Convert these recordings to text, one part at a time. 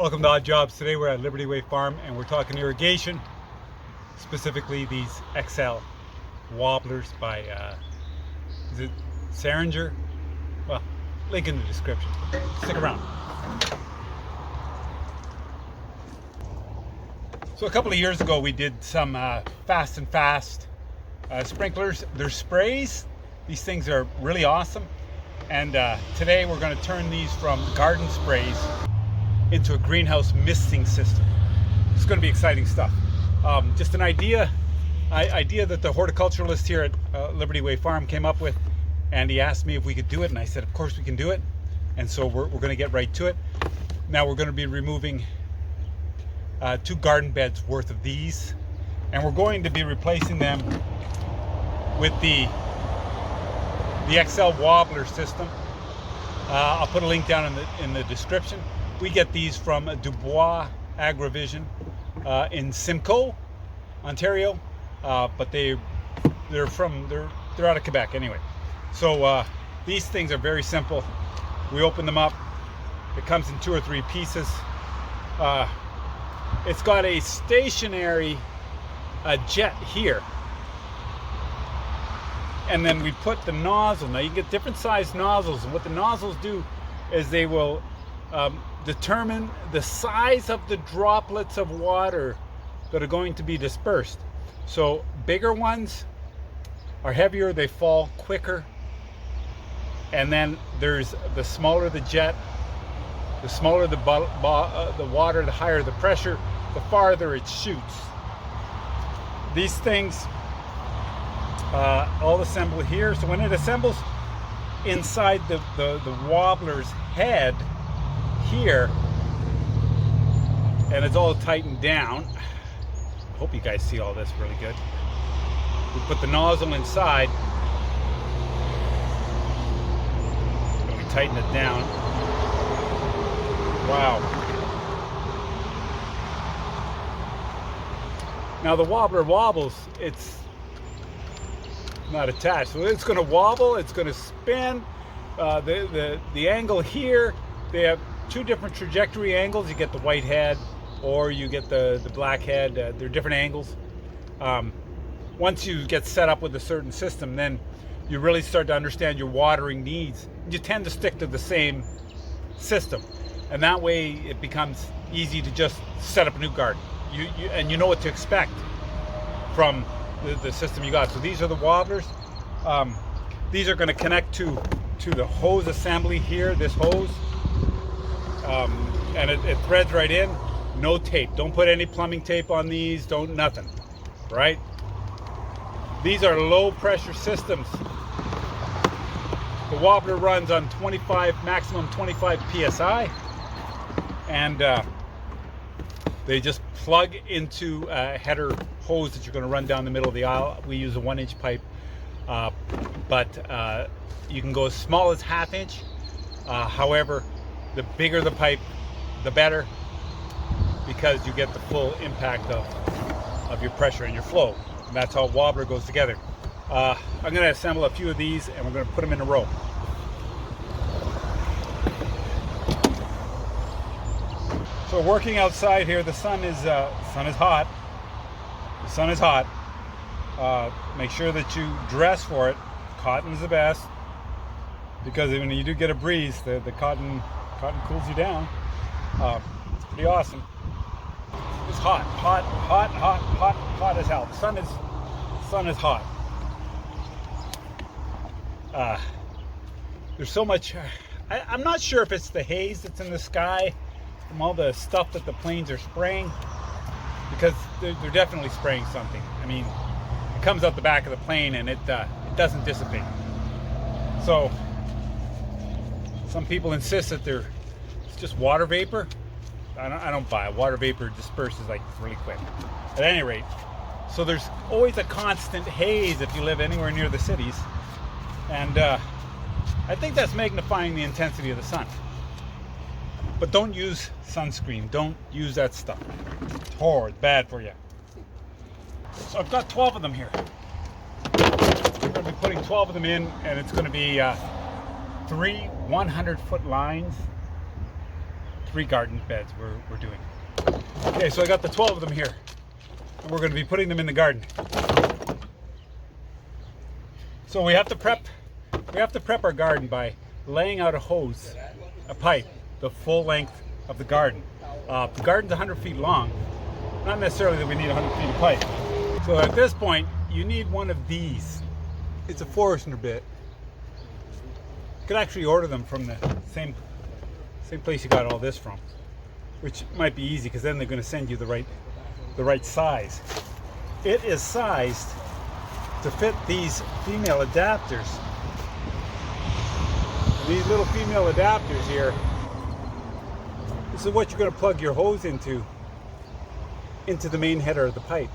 Welcome to Odd Jobs. Today we're at Liberty Way Farm and we're talking irrigation, specifically these Xcel Wobblers by, is it Senninger? Well, link in the description. Stick around. So a couple of years ago we did some fast and fast sprinklers. They're sprays. These things are really awesome. And today we're going to turn these from garden sprays into a greenhouse misting system. It's going to be exciting stuff. Just an idea that the horticulturalist here at Liberty Way Farm came up with, and he asked me if we could do it, and I said of course we can do it. And so we're going to get right to it. Now we're going to be removing 2 garden beds worth of these, and we're going to be replacing them with the Xcel Wobbler system. I'll put a link down in the description. We get these from Dubois Agrivision in Simcoe, Ontario, but they're out of Quebec anyway. So these things are very simple. We open them up. It comes in 2 or 3 pieces. It's got a stationary jet here, and then we put the nozzle. Now you can get different sized nozzles, and what the nozzles do is they will determine the size of the droplets of water that are going to be dispersed. So bigger ones are heavier, they fall quicker, and then there's the smaller the jet, the smaller the water, the higher the pressure, the farther it shoots. These things all assemble here. So when it assembles inside the wobbler's head here, and it's all tightened down. I hope you guys see all this really good. We put the nozzle inside and we tighten it down. Wow. Now the wobbler wobbles, it's not attached, so it's going to wobble, it's going to spin. The angle here, they have 2 different trajectory angles. You get the white head or you get the black head. They're different angles. Once you get set up with a certain system, then you really start to understand your watering needs. You tend to stick to the same system, and that way it becomes easy to just set up a new garden. You know what to expect from the system you got. So these are the wobblers. These are going to connect to the hose assembly here, this hose. And it threads right in. No tape. Don't put any plumbing tape on these. Don't nothing. Right? These are low pressure systems. The wobbler runs on maximum 25 psi, and they just plug into a header hose that you're going to run down the middle of the aisle. We use a 1-inch pipe, but you can go as small as 1/2 inch. However, the bigger the pipe, the better, because you get the full impact of your pressure and your flow. And that's how a wobbler goes together. I'm going to assemble a few of these and we're going to put them in a row. So working outside here, the sun is hot. The sun is hot. Make sure that you dress for it. Cotton's the best, because when you do get a breeze, the cotton cools you down. It's pretty awesome. It's hot as hell. The sun is hot. There's so much. I'm not sure if it's the haze that's in the sky from all the stuff that the planes are spraying, because they're definitely spraying something. I mean, it comes out the back of the plane and it doesn't dissipate. So some people insist that it's just water vapor. I don't buy it. Water vapor disperses like really quick. At any rate, so there's always a constant haze if you live anywhere near the cities, and I think that's magnifying the intensity of the sun. But don't use sunscreen. Don't use that stuff. It's horrid, bad for you. So I've got 12 of them here. We're going to be putting 12 of them in, and it's going to be 3 100-foot lines 3 garden beds we're doing. Okay, so I got the 12 of them here, and we're going to be putting them in the garden. So we have to prep our garden by laying out a pipe, the full length of the garden. The garden's 100 feet long, not necessarily that we need 100 feet of pipe. So at this point, you need one of these. It's a Forstner bit. You could actually order them from the same place you got all this from, which might be easy because then they're going to send you the right size. It is sized to fit these female adapters. And these little female adapters here, this is what you're going to plug your hose into the main header of the pipe.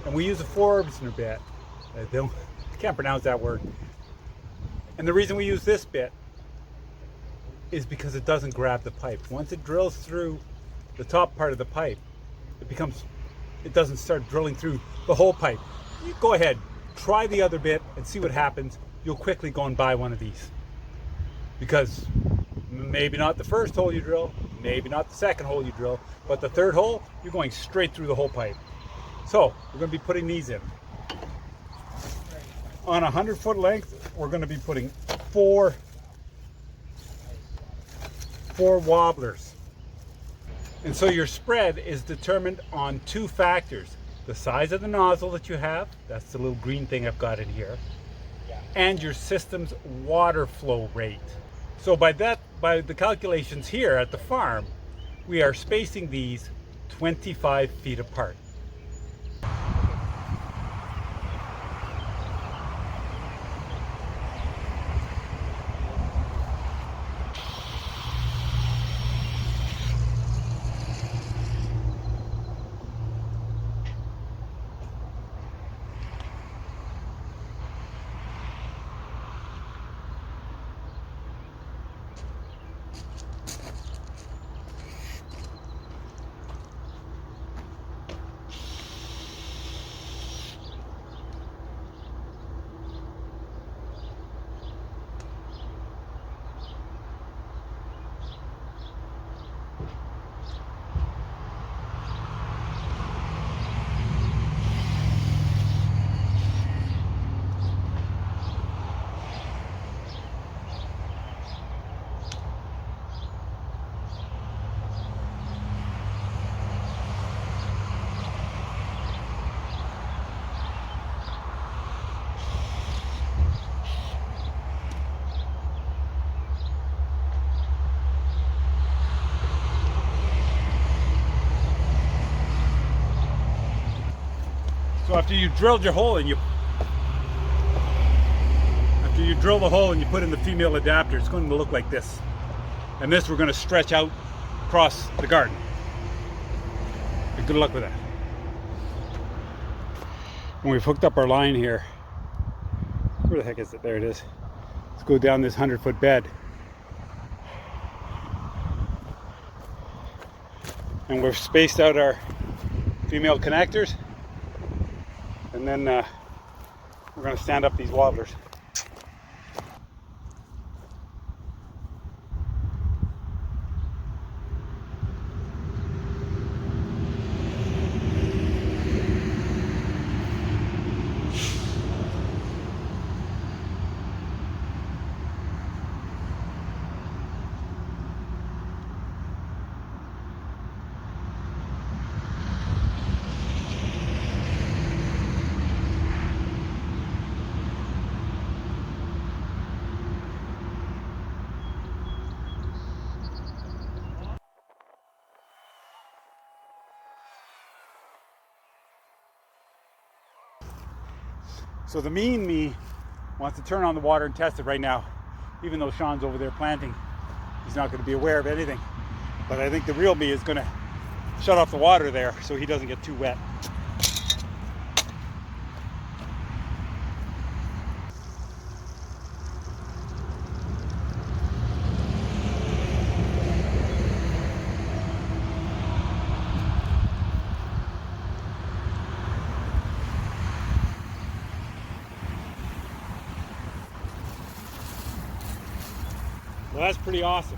And we use a Forstner bit. I can't pronounce that word. And the reason we use this bit is because it doesn't grab the pipe. Once it drills through the top part of the pipe, it doesn't start drilling through the whole pipe. You go ahead, try the other bit and see what happens. You'll quickly go and buy one of these. Because maybe not the first hole you drill, maybe not the second hole you drill, but the third hole, you're going straight through the whole pipe. So we're going to be putting these in. On a 100-foot length, we're going to be putting four wobblers. And so your spread is determined on 2 factors. The size of the nozzle that you have, that's the little green thing I've got in here, and your system's water flow rate. So by the calculations here at the farm, we are spacing these 25 feet apart. So after you drilled your hole and after you drill the hole and you put in the female adapter, it's going to look like this. And this we're going to stretch out across the garden. And good luck with that. And we've hooked up our line here. Where the heck is it? There it is. Let's go down this 100-foot bed. And we've spaced out our female connectors. And then we're going to stand up these wobblers. So the mean me wants to turn on the water and test it right now. Even though Sean's over there planting, he's not going to be aware of anything. But I think the real me is going to shut off the water there so he doesn't get too wet. Well, that's pretty awesome.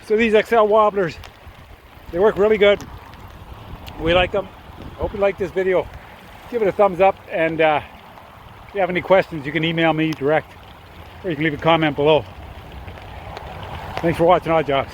So these Xcel Wobblers, they work really good. We like them. Hope you like this video. Give it a thumbs up, and if you have any questions, you can email me direct, or you can leave a comment below. Thanks for watching Odd Jobs.